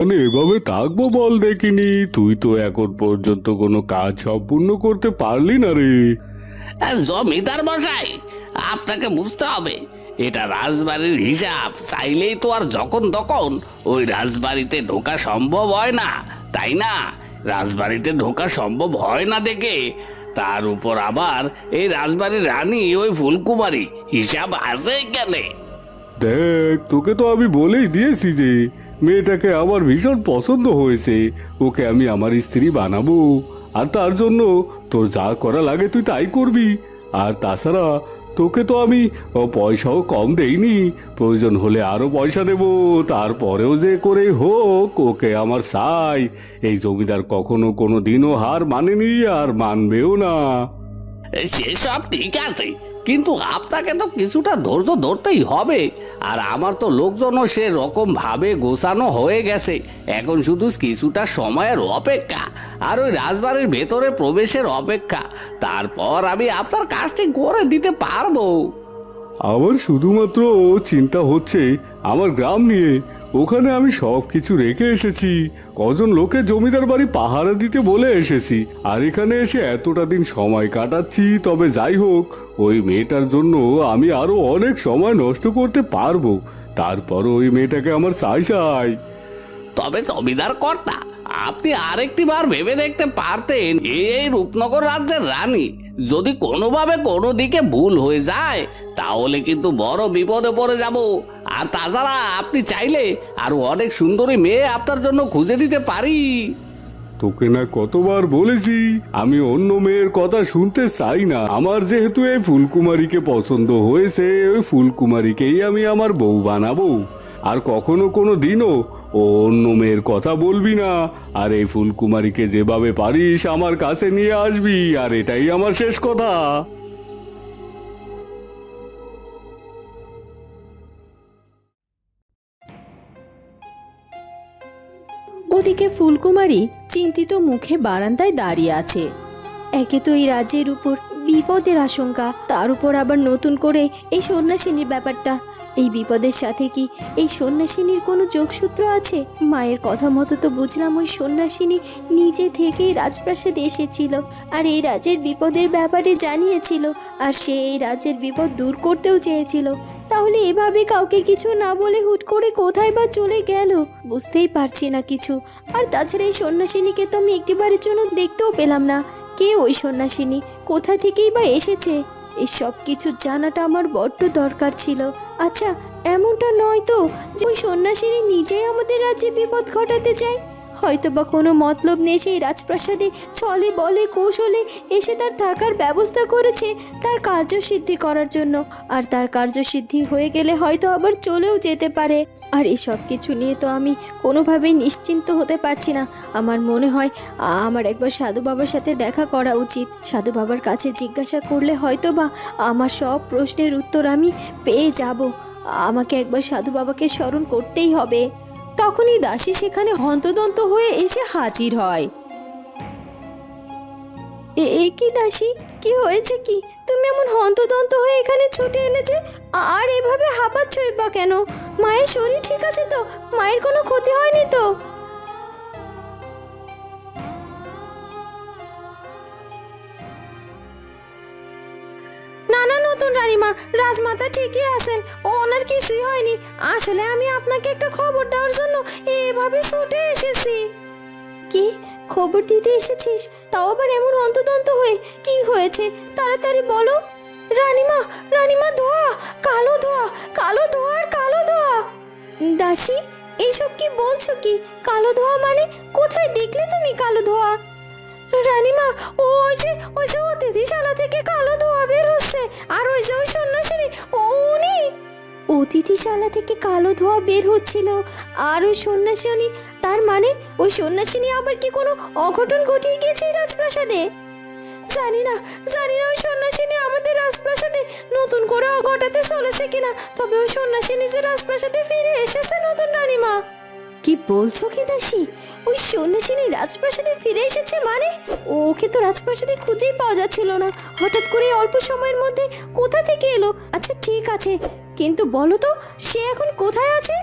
মানে এভাবে থাকবো বল দেখিনি? তুই তো এখন পর্যন্ত কোনো কাজ সম্পূর্ণ করতে পারলি না রে। জমিদার মশাই, আপনাকে বুঝতে হবে, এটা রাজবাড়ির হিসাব। চাইলেই তো আর যখন তখন ওই রাজবাড়িতে ঢোকা সম্ভব হয় না, তাই না? রাজবাড়িতে ঢোকা সম্ভব হয় না দেখে তার উপর আবার এই রাজবাড়ির রানী ওই ফুলকুমারী, হিসাব আছে এখানে। দেখ, তোকে তো আমি বলেই দিয়েছি যে মেয়েটাকে আমার ভীষণ পছন্দ হয়েছে, ওকে আমি আমার স্ত্রী বানাবো। আর তার জন্য তোর যা করা লাগে তুই তাই করবি। আর তাছাড়া তোকে তো আমি পয়সাও কম দেইনি, প্রয়োজন হলে আরো পয়সা দেব। তারপরেও যে করে হোক ওকে আমার চাই। এই জমিদার কখনো কোনো দিনও হার মানেনি, আর মানবেও না। সেসব ঠিক আছে, কিন্তু আপনাকে তো কিছুটা ধৈর্য ধরতেই হবে। আর আমার তো লোকজনও সে রকম ভাবে গোছানো হয়ে গেছে, এখন শুধু কিছুটা সময়ের অপেক্ষা আর ওই রাজবাড়ির ভেতরে প্রবেশের অপেক্ষা। তারপর আমি আপনার কাজটি করে দিতে পারবো। আমার শুধুমাত্র চিন্তা হচ্ছে আমার গ্রাম নিয়ে। ওখানে আমি সব কিছু রেখে এসেছি, কজন লোকে জমিদার বাড়ি পাহারা দিতে বলে এসেছি, আর এখানে এসে এতটা দিন সময় কাটাচ্ছি। তবে যাই হোক, ওই মেয়েটার জন্য আমি আরো অনেক সময় নষ্ট করতে পারবো। তারপর ওই মেয়েটাকে আমার চাই চাই। তবে জমিদার কর্তা, আপনি আরেকটি বার ভেবে দেখতে পারতেন, এই রূপনগর রাজ্যের রানী যদি কোনোভাবে কোনো দিকে ভুল হয়ে যায় তাহলে কিন্তু বড় বিপদে পড়ে যাব। আর তাছাড়া আপনি চাইলে আরো অনেক সুন্দরী মেয়ে আপনার জন্য খুঁজে দিতে পারি। তোকে না কতবার বলেছি আমি অন্য মেয়ের কথা শুনতে চাই না। আমার যেহেতু এই ফুলকুমারীকে পছন্দ হয়েছে, ওই ফুলকুমারীকেই আমি আমার বউ বানাবো। আর কখনো কোনো দিনও ও অন্য মেয়ের কথা বলবি না। আর এই ফুলকুমারীকে যেভাবে পারিস আমার কাছে নিয়ে আসবি, আর এটাই আমার শেষ কথা। ওদিকে ফুলকুমারী চিন্তিত মুখে বারান্দায় দাঁড়িয়ে আছে। একে তো এই রাজ্যের উপর বিপদের আশঙ্কা, তার উপর আবার নতুন করে এই সন্ন্যাসিনীর ব্যাপারটা। এই বিপদের সাথে কি এই সন্ন্যাসিনীর কোনো যোগসূত্র আছে? মায়ের কথা মতো তো বুঝলাম ওই সন্ন্যাসিনী নিজে থেকেই রাজপ্রাসাদে এসেছিল আর এই রাজ্যের বিপদের ব্যাপারে জানিয়েছিল, আর সে এই রাজ্যের বিপদ দূর করতেও চেয়েছিল। তাহলে এভাবে কাউকে কিছু না বলে হুট করে কোথায় বা চলে গেল, বুঝতেই পারছি না কিছু। আর তাছাড়া এই সন্ন্যাসিনীকে তো আমি একটিবারের জন্য দেখতেও পেলাম না। কে ওই সন্ন্যাসিনী, কোথা থেকেই বা এসেছে? এই সব কিছু জানাটা আমার বড্ড দরকার ছিল। আচ্ছা, এমনটা নয় তো যে ওই সন্ন্যাসিনী নিজেই আমাদের রাজ্যে বিপদ ঘটাতে চায়? হয়তো বা কোনো মতলব নেই সেই রাজপ্রাসাদে ছলে বলে কৌশলে এসে তার থাকার ব্যবস্থা করেছে তার কার্যসিদ্ধি করার জন্য। আর তার কার্যসিদ্ধি হয়ে গেলে হয়তো আবার চলেও যেতে পারে। আর এই সব কিছু নিয়ে তো আমি কোনোভাবেই নিশ্চিন্ত হতে পারছি না। আমার মনে হয় আমার একবার সাধু বাবার সাথে দেখা করা উচিত। সাধু বাবার কাছে জিজ্ঞাসা করলে হয়তো বা আমার সব প্রশ্নের উত্তর আমি পেয়ে যাব। আমাকে একবার সাধু বাবাকে স্মরণ করতেই হবে। তখনই দাসী সেখানে হন্তদন্ত হয়ে এসে হাজির হয়। এ কি দাসী, কি হয়েছে কি? তুমি এমন হন্তদন্ত হয়ে এখানে ছুটে এলে যে? আর এভাবে হাঁপাচ্ছই বা কেন? মায়ের শরীর ঠিক আছে তো? মায়ের কোনো ক্ষতি হয়নি তো? না না নতুন রানীমা, রাজমাতা ঠিকই আছেন, ওনার কিছুই হয়নি। আসলে আমি আপনাকে একটা খবর দেওয়ার জন্য এভাবে ছুটে এসেছি। কি খবর দিতে এসেছিস, তাও আবার এমন হন্তদন্ত হয়ে? কি হয়েছে তাড়াতাড়ি বলো। রানীমা, রানীমা, ধোয়া, কালো ধোয়া, কালো ধোয়া আর কালো ধোয়া। দাসী, এইসব কি বলছো? কি কালো ধোয়া মানে? কোথায় দেখলে তুমি কালো ধোয়া? রানীমা, ওই যে অতিথিশালা থেকে কালো ধোয়া বের হচ্ছে। আর ওই যে ওই সন্ন্যাসিনী, উনি অতিথিশালা থেকে কালো ধোয়া বের হচ্ছিল। আর ওই সন্ন্যাসিনী, তার মানে ওই সন্ন্যাসিনী আবার কি কোনো অঘটন ঘটিয়ে গিয়েছে এই রাজপ্রাসাদে? জানি না ওই সন্ন্যাসিনী আমাদের রাজপ্রাসাদে নতুন করে ঘটাতে চলেছে কিনা। তবে ওই সন্ন্যাসিনী যে রাজপ্রাসাদে ফিরে এসেছে নতুন রানীমা। কি বলছো কি দাসী? ওই সন্ন্যাসিনী রাজপ্রাসাদে ফিরে এসেছে মানে? ওকে তো রাজপ্রাসাদে খুঁজেই পাওয়া যাচ্ছিল না, হঠাৎ করে অল্প সময়ের মধ্যে কোথা থেকে এলো? আচ্ছা ঠিক আছে, কিন্তু বলো তো সে এখন কোথায় আছে?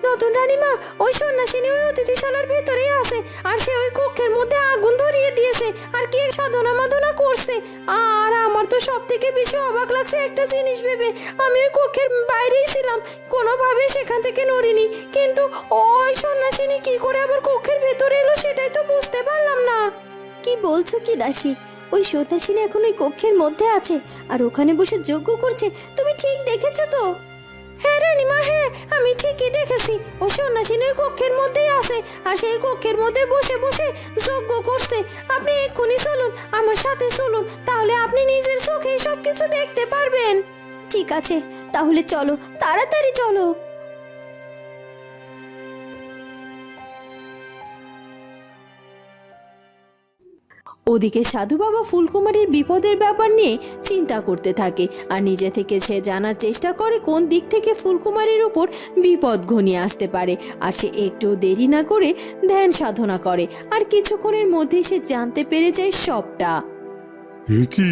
নতুন রানীমা, ওই সন্ন্যাসিনী ওই অতিথিশালার ভেতরেই আছে, আর সে ওই কক্ষের মধ্যে আগুন ধরিয়ে দিয়েছে আর কি সাধনা মাধনা করছে। আর আমার তো সব থেকে বেশি অবাক লাগছে একটা জিনিস ভেবে, আমি ওই কক্ষের বাইরেই ছিলাম, কোনোভাবে সেখান থেকে নড়িনি, কিন্তু ওই সন্ন্যাসিনী কি করে আবার কক্ষের ভেতরে এলো সেটাই তো বুঝতে পারলাম না। কি বলছো কি দাসী? ওই সন্ন্যাসিনী এখন ওই কক্ষের মধ্যে আছে আর ওখানে বসে যজ্ঞ করছে, তুমি ঠিক দেখেছো তো? হ্যাঁ রানীমা, হ্যাঁ আমি ঠিকই দেখেছি, ওই সন্ন্যাসিনী ওই কক্ষের মধ্যেই আছে আর সেই কক্ষের মধ্যে বসে বসে যজ্ঞ করছে। আপনি এক্ষুনি চলুন, আমার সাথে চলুন, তাহলে আপনি নিজের চোখে সব কিছু দেখতে পারবেন। ঠিক আছে, তাহলে চলো, তাড়াতাড়ি চলো। ওদিকে সাধু বাবা ফুলকুমারীর বিপদের ব্যাপার নিয়ে চিন্তা করতে থাকে আর নিজে থেকে সে জানার চেষ্টা করে কোন দিক থেকে ফুলকুমারীর উপর বিপদ ঘনিয়ে আসতে পারে। আর সে একটু দেরি না করে ধ্যান সাধনা করে আর কিছুক্ষণের মধ্যেই সে জানতে পেরে যায় সবটা। এ কি,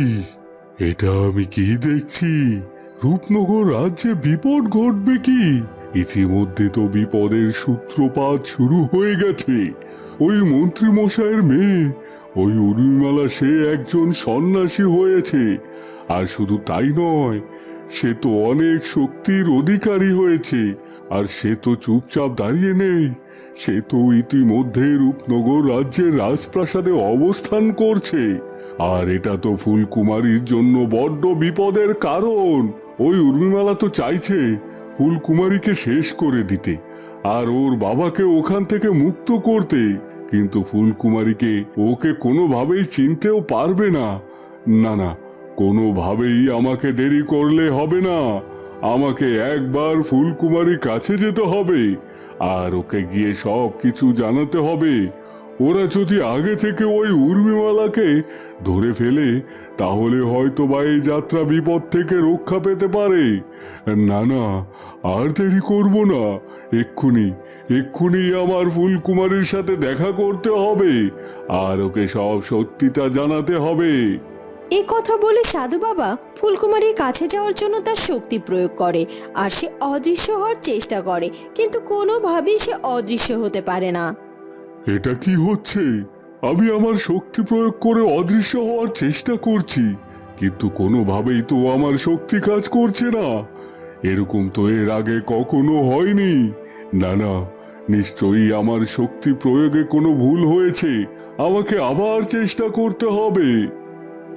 এটা আমি কি দেখছি? রূপনগর রাজ্যে বিপদ ঘটবে কি? ইতিমধ্যে তো বিপদের সূত্রপাত শুরু হয়ে গেছে। ওই মন্ত্রী মশাইয়ের মেয়ে ওই উর্মিমালা সে একজন সন্ন্যাসী হয়েছে, আর শুধু তাই নয়, সে তো অনেক শক্তির অধিকারী হয়েছে। আর সে তো চুপচাপ দাঁড়িয়ে নেই, সে তো ইতিমধ্যে রূপনগর রাজ্যের রাজপ্রাসাদে অবস্থান করছে। আর এটা তো ফুলকুমারীর জন্য বড্ড বিপদের কারণ। ওই উর্মিমালা তো চাইছে ফুলকুমারীকে শেষ করে দিতে আর ওর বাবাকে ওখান থেকে মুক্ত করতে, কিন্তু ফুলকুমারীকে ওকে কোনোভাবেই চিনতেও পারবে না। না না, কোনোভাবেই আমাকে দেরি করলে হবে না, আমাকে একবার ফুলকুমারীর কাছে যেতে হবে আর ওকে গিয়ে সব কিছু জানাতে হবে। ওরা যদি আগে থেকে ওই উর্মিমালাকে ধরে ফেলে তাহলে হয়তো বা এই যাত্রা বিপদ থেকে রক্ষা পেতে পারে। না না, আর দেরি করব না, এক্ষুনি এক্ষুনি আমার ফুলকুমারীর সাথে দেখা করতে হবে আর ওকে সব সত্যিটা জানাতে হবে। এই কথা বলে সাধু বাবা ফুলকুমারীর কাছে যাওয়ার জন্য তার শক্তি প্রয়োগ করে আর সে অদৃশ্য হওয়ার চেষ্টা করে, কিন্তু কোনোভাবেই সে অদৃশ্য হতে পারে না। এটা কি হচ্ছে? আমি আমার শক্তি প্রয়োগ করে অদৃশ্য হওয়ার চেষ্টা করছি, কিন্তু কোনোভাবেই তো আমার শক্তি কাজ করছে না। এরকম তো এর আগে কখনো হয়নি। না না, নিশ্চয়ই আমার শক্তি প্রয়োগে কোনো ভুল হয়েছে, আমাকে আবার চেষ্টা করতে হবে।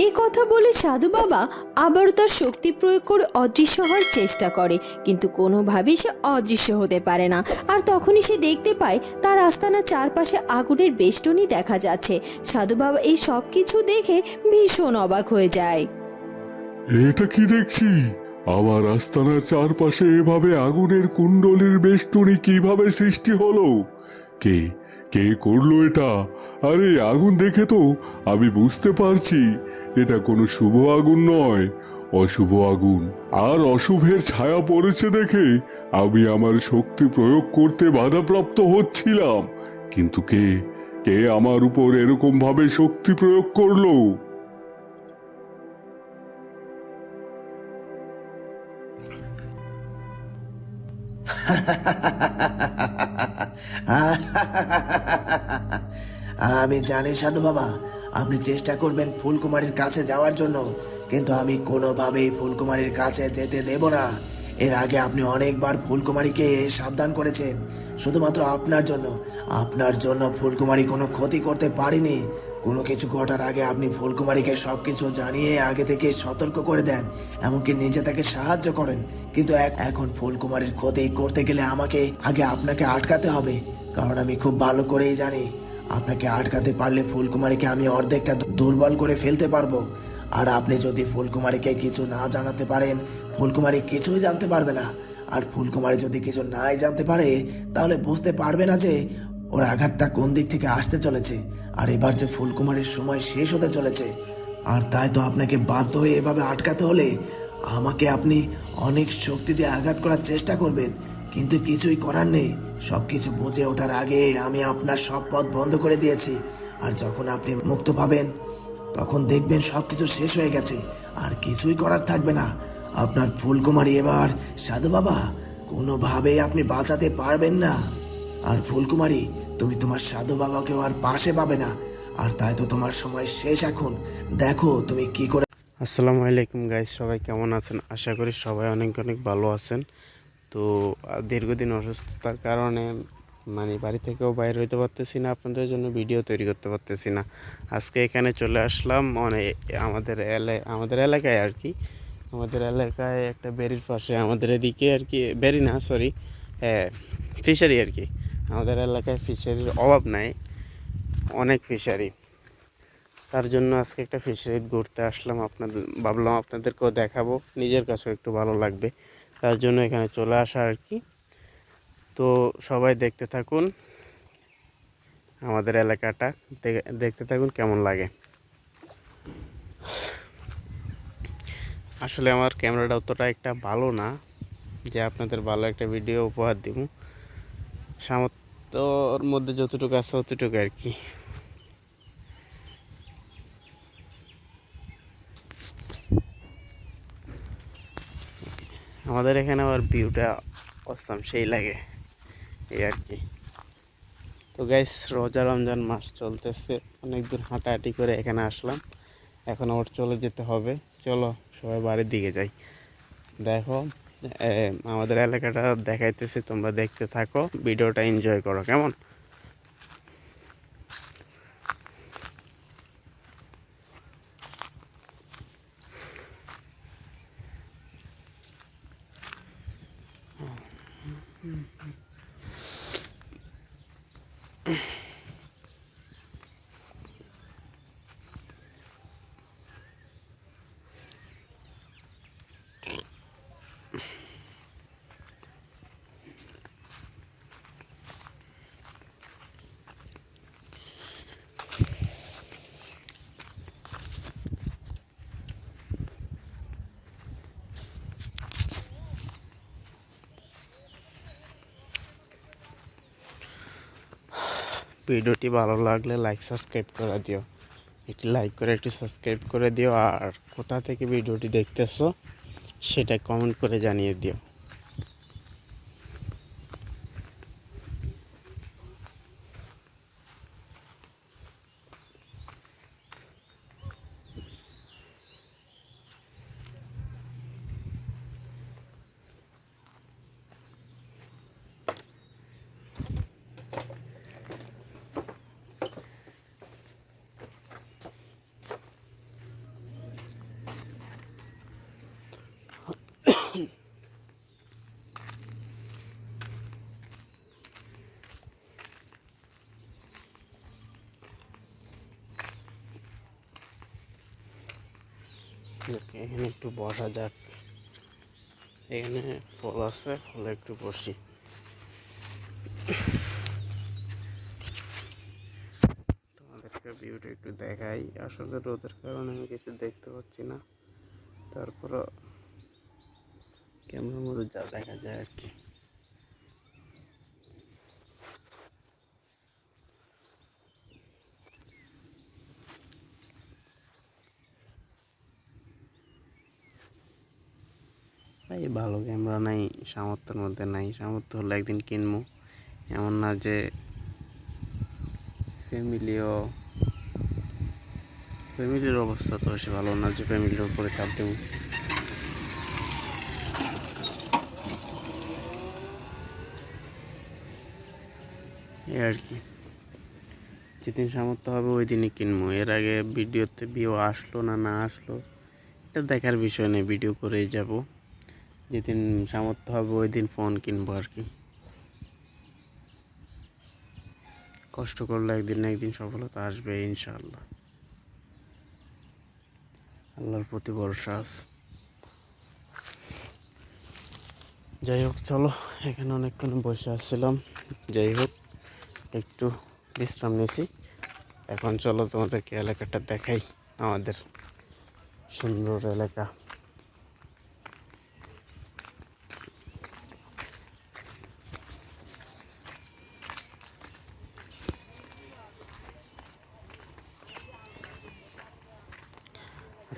এই কথা বলে সাধু বাবা আবারও তার শক্তি প্রয়োগ করে অদৃশ্য হওয়ার চেষ্টা করে, কিন্তু কোনোভাবেই সে অদৃশ্য হতে পারে না। আর তখনই সে দেখতে পায় তার আস্তানার চারপাশে আগুনের বেষ্টনী দেখা যাচ্ছে। সাধু বাবা এই সব কিছু দেখে ভীষণ অবাক হয়ে যায়। এটা কি দেখছি? আমার আস্তানার চারপাশে এভাবে আগুনের কুণ্ডলীর বেষ্টনী কিভাবে সৃষ্টি হলো? কে কে করলো এটা? আরে আগুন দেখে তো আমি বুঝতে পারছি এটা কোনো শুভ আগুন নয়, অশুভ আগুন। আর অশুভের ছায়া পড়েছে দেখে আমি আমার শক্তি প্রয়োগ করতে বাধাপ্রাপ্ত হচ্ছিলাম। কিন্তু কে কে আমার উপর এরকম ভাবে শক্তি প্রয়োগ করলো? আমি জানি সাধু বাবা, আপনি চেষ্টা করবেন ফুলকুমারীর কাছে যাওয়ার জন্য, কিন্তু আমি কোনোভাবেই ফুলকুমারীর কাছে যেতে দেব না। এর আগে আপনি অনেকবার ফুলকুমারীকে সাবধান করেছেন, শুধুমাত্র আপনার জন্য ফুলকুমারী কোনো ক্ষতি করতে পারেনি। কোনো কিছু ঘটার আগে আপনি ফুলকুমারীকে সব কিছু জানিয়ে আগে থেকে সতর্ক করে দেন, এমনকি নিজে তাকে সাহায্য করেন। কিন্তু এখন ফুলকুমারীর ক্ষতি করতে গেলে আমাকে আগে আপনাকে আটকাতে হবে, কারণ আমি খুব ভালো করেই জানি আপনাকে আটকাতে পারলে ফুলকুমারীকে আমি অর্ধেকটা দুর্বল করে ফেলতে পারবো। আর আপনি যদি ফুলকুমারীকে কিছু না জানাতে পারেন, ফুলকুমারী কিছুই জানতে পারবে না। আর ফুলকুমারী যদি কিছু নাই জানতে পারে তাহলে বুঝতে পারবে না যে ওর আঘাতটা কোন দিক থেকে আসতে চলেছে, আর এবার যে ফুলকুমারীর সময় শেষ হতে চলেছে। আর তাই তো আপনাকে বাধ্য হয়ে এভাবে আটকাতে হলে আমাকে আপনি অনেক শক্তি দিয়ে আঘাত করার চেষ্টা করবেন, কিন্তু কিছুই করার নেই। সব কিছু বুঝে ওঠার আগে আমি আপনার সব পথ বন্ধ করে দিয়েছি। আর যখন আপনি মুক্ত পাবেন তখন দেখবেন সব কিছু শেষ হয়ে গেছে আর কিছুই করার থাকবে না। আপনার ফুলকুমারী এবার সাধু বাবা কোনোভাবেই আপনি বাঁচাতে পারবেন না। আর ফুলকুমারী, তুমি তোমার সাধু বাবাকেও আর পাশে পাবে না। আর তাই তো তোমার সময় শেষ এখন। দেখো তুমি কি করে। আসসালামু আলাইকুম গাইস, সবাই কেমন আছেন? আশা করি সবাই অনেক অনেক ভালো আছেন। তো দীর্ঘদিন অসুস্থতার কারণে বাড়ি থেকেও বাইরে হইতে পারতেছি না, আপনাদের জন্য ভিডিও তৈরি করতে পারতেছি না। আজকে এখানে চলে আসলাম আমাদের এলাকায় আর কি। আমাদের এলাকায় একটা বেরির পাশে, আমাদের এদিকে আর কি, বেরি না সরি, হ্যাঁ ফিশারি আর কি। আমাদের এলাকায় ফিশারির অভাব নাই, অনেক ফিশারি। তার জন্য আজকে একটা ফিশারি ঘুরতে আসলাম, ভাবলাম আপনাদেরকেও দেখাবো, নিজের কাছেও একটু ভালো লাগবে, তার জন্য এখানে চলে আসা আর কি। তো সবাই দেখতে থাকুন আমাদের এলাকাটা, দেখতে থাকুন কেমন লাগে। আসলে আমার ক্যামেরাটা অতটা একটা ভালো না যে আপনাদের ভালো একটা ভিডিও উপহার দিব, সামর্থ্যর মধ্যে যতটুকু আছে ততটুকু আর কি। আমাদের এখানে আবার ভিউটা অসাম, সেই লাগে এই আর কি। তো গাইস, রোজা রমজান মাস চলতেছে, অনেক দূর হাঁটাহাঁটি করে এখানে আসলাম, এখন আবার চলে যেতে হবে। চলো সবাই বাড়ির দিকে যাই। দেখো আমাদের এলাকাটা দেখাইতেছি, তোমরা দেখতে থাকো, ভিডিওটা এনজয় করো কেমন। ভিডিওটি ভালো লাগলে লাইক সাবস্ক্রাইব করে দিও, একটি লাইক করে একটি সাবস্ক্রাইব করে দিও, আর কোথা থেকে ভিডিওটি দেখতেছো সেটা কমেন্ট করে জানিয়ে দিও। এখানে একটু বসা যাক, এখানে ফল আছে, ফলে একটু বসি। তোমাদেরকে ভিউটা একটু দেখাই, আসলে রোদের কারণে আমি কিছু দেখতে পাচ্ছি না, তারপরও ক্যামেরার মধ্যে যা দেখা যায় আর কি। ভাই ভালো ক্যামেরা নাই, সামর্থ্যের মধ্যে নাই, সামর্থ্য হলে একদিন কিনবো, এমন না যে ফ্যামিলির অবস্থা তো বেশি ভালো না যে ফ্যামিলির উপরে চাপ দেবো। এই আর কি, যেদিন সামর্থ্য হবে ওই দিনই কিনবো, এর আগে ভিডিওতে ভিউ আসলো না না আসলো এটা দেখার বিষয় নেই, ভিডিও করেই যাব। যেদিন সামর্থ্য হবে ওই দিন ফোন কিনবো আর কি। কষ্ট করলে একদিন না একদিন সফলতা আসবে ইনশাআল্লাহ, আল্লাহর প্রতি ভরসা আছে। যাই হোক, চলো, এখানে অনেকক্ষণ বসে আসছিলাম, যাই হোক একটু বিশ্রাম নিয়েছি, এখন চলো তোমাদেরকে এলাকাটা দেখাই, আমাদের সুন্দর এলাকা।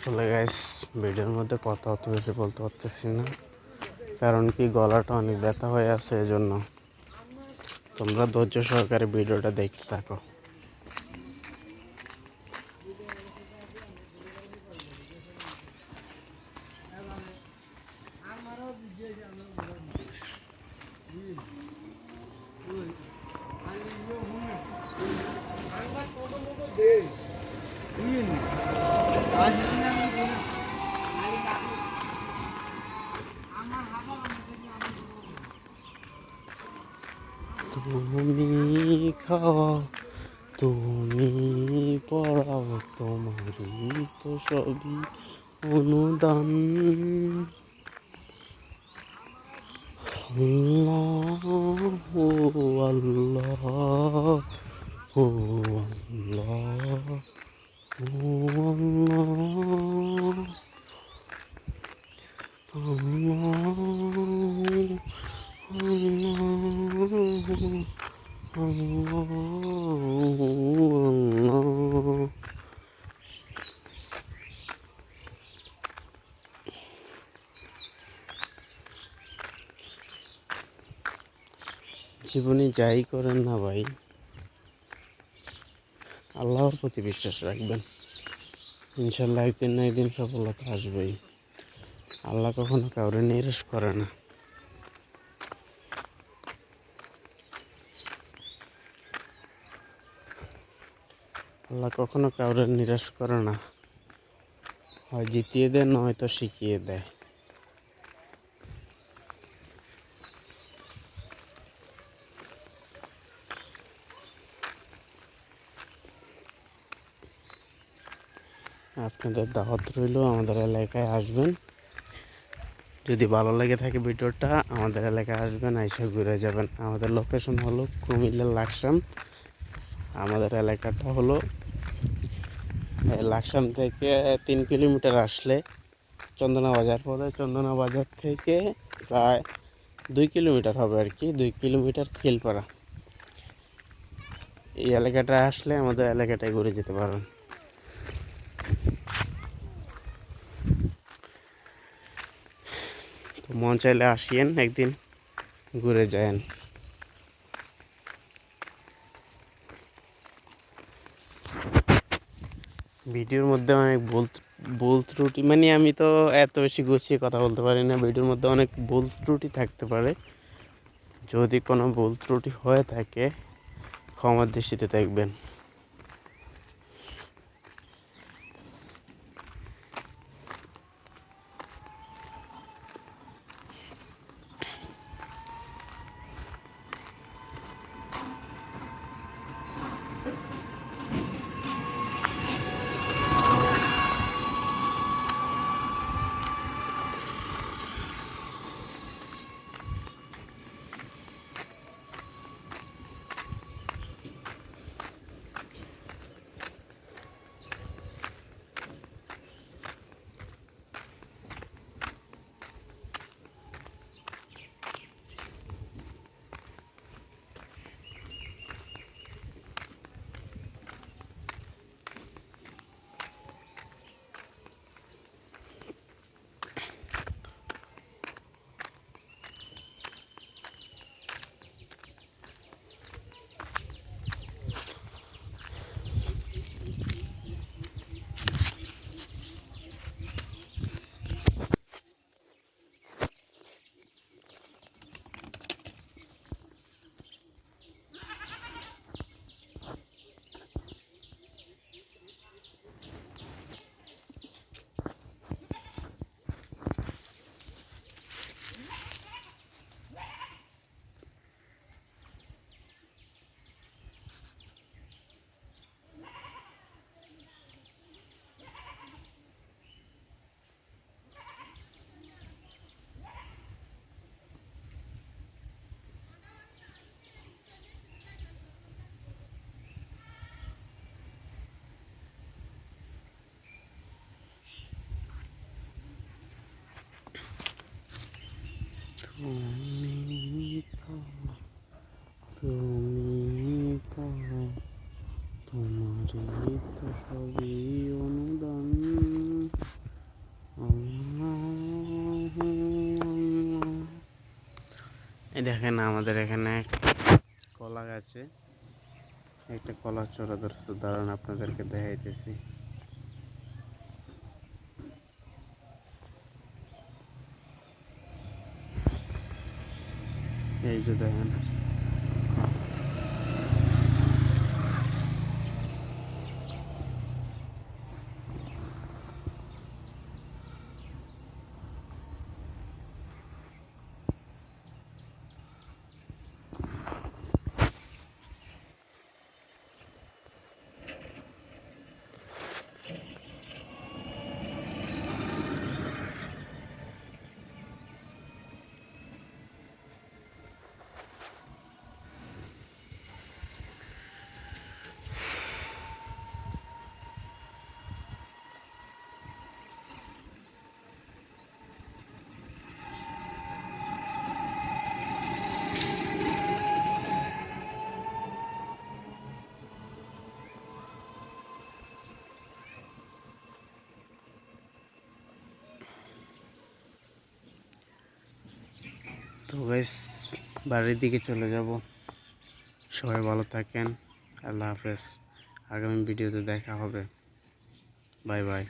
আসলে গাইস, ভিডিওর মধ্যে কথা অত বেশি বলতে পারতেছি না, কারণ কি গলাটা অনেক ব্যথা হয়ে আছে, এজন্য। তোমরা ধৈর্য সহকারে ভিডিওটা দেখতে থাকো। তুমি খাও, তুমি পড়াও, তোমারই তো সবই অনুদান। আল্লাহ, ও আল্লাহ, ও আল্লাহ, ও আল্লাহ, আল্লাহ, আল্লাহ। জীবনে যাই করেন না ভাই, আল্লাহর প্রতি বিশ্বাস রাখবেন। ইনশাল্লাহ একদিন না একদিন সফলতা আসবেই। আল্লাহ কখনো কাউরে নিরাশ করে না। আল্লাহ কখনো কাউরে নিরাশ করে না, হয় জিতিয়ে দেয় নয়তো শিখিয়ে দেয়। আপনাদের দাওয়াত রইল, আমাদের এলাকায় আসবেন। যদি ভালো লেগে থাকে ভিডিওটা, আমাদের এলাকায় আসবেন, আইসা ঘুরে যাবেন। আমাদের লোকেশন হলো কুমিল্লার লাকসাম। আমাদের এলাকাটা হলো লাকসাম থেকে 3 কিলোমিটার আসলে চন্দনা বাজার পড়ে। চন্দনা বাজার থেকে প্রায় 2 কিলোমিটার হবে আর কি, 2 কিলোমিটার খিলপাড়া। এই এলাকাটা আসলে আমাদের এলাকাটায় ঘুরে যেতে পারবেন। তো মন চাইলে আসিয়েন, একদিন ঘুরে যায়েন। ভিডিওর মধ্যে অনেক ভুল ত্রুটি, মানে আমি তো এত বেশি গুছিয়ে কথা বলতে পারি না। ভিডিওর মধ্যে অনেক ভুল ত্রুটি থাকতে পারে। যদি কোনো ভুল ত্রুটি হয়ে থাকে, ক্ষমার দৃষ্টিতে দেখবেন। তুমি খাও, তুমি পড়ো, তোমারই তো সবই অনুদান। আল্লাহ, আল্লাহ, এই দেখেন আমাদের এখানে কলা গাছে একটা কলার চোরা ধরছে, দাঁড়ান আপনাদেরকে দেখাইতেছি। এই যে দেখেন, তো গাইস বাড়ির দিকে চলে যাব। সবাই ভালো থাকেন, আল্লাহ হাফেজ। আগামী ভিডিওতে দেখা হবে, বাই বাই।